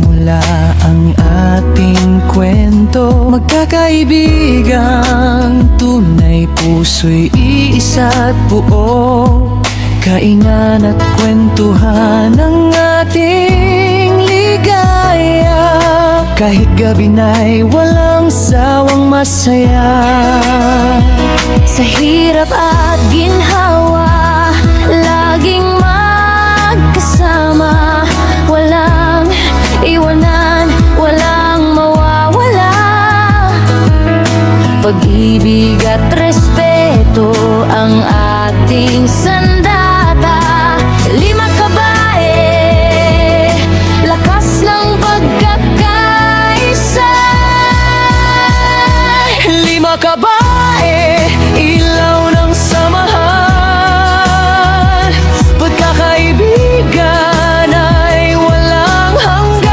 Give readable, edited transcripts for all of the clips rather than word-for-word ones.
nagsimula ang ating kwento. Magkakaibigang tunay, puso'y iisa't buo. Kaingan at kwentuhan ng ating ligaya. Kahit gabi na'y walang sawang masaya. Sa hirap at ginhawa, laging magkasama. Walang iwanan, walang mawawala. Pag-ibig at respeto ang ating sandata. 5 kabae, lakas ng pagkakaisa. 5 kabae, ilaw ng samahan. Pagkakaibigan ay walang hanggan.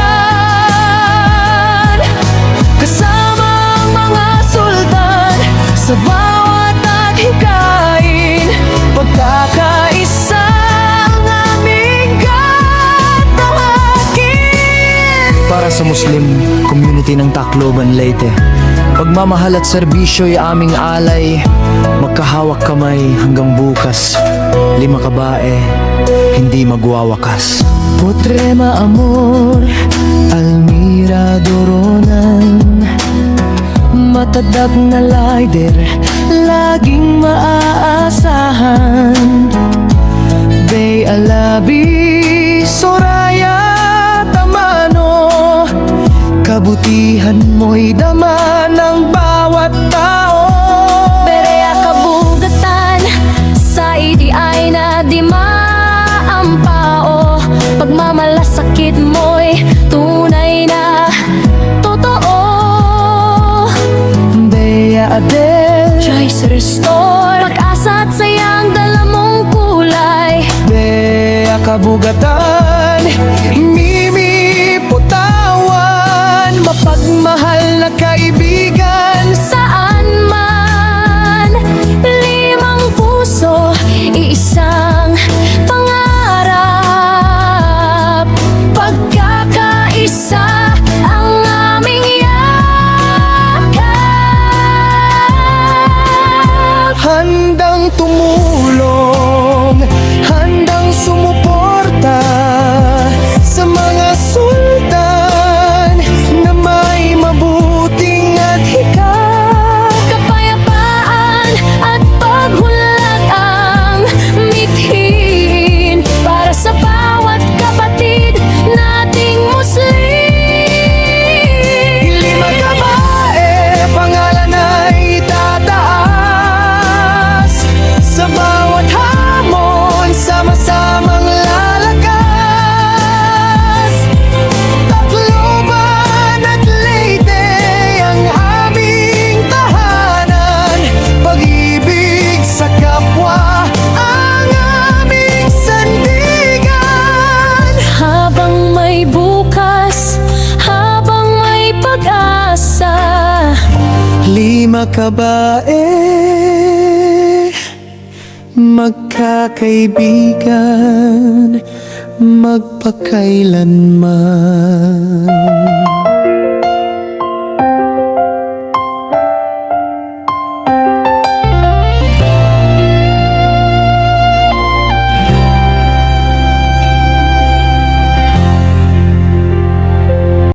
Kasama ang mga sultan sa bawat hikain. Pagkakaisa ang aming katawakin. Para sa Muslim community ng Tacloban, Leyte, pagmamahal at serbisyo'y aming alay. Magkahawak kamay hanggang bukas. 5 kabae, hindi magwawakas. Potrema Amor, Almira Doronan. Matadak na lider, laging maaasahan. Bey Alabi, Soraya Tamano. Kabutihan mo'y dama ng bawat tao. Berea kabugatan, sa idi ay na di maampao. Pagmamalasakit mo'y tunay na totoo. Bea Adel, Joyce Restore, pag-asa at sayang dala mong kulay. Bea Kabugatan, Mimi Putawan. Mapagmahal na kaibigan, Saan man, 5 puso, iisang pangarap. Pagkakaisa ang aming yakap. handang tumulong, handang sumuporta sa mga sultan na may mabuting at hikap. Kapayapaan at paghulat ang mithiin para sa bawat kapatid nating Muslim. 5 kabae, pangalan ay tataas. Sa bawat hamon, sama-samang lalakas. Tacloban at Leyte ang aming tahanan. Pag-ibig sa kapwa ang aming sandigan. Habang may bukas, habang may pag-asa. 5 kabae, magkakaibigan, magpakailanman.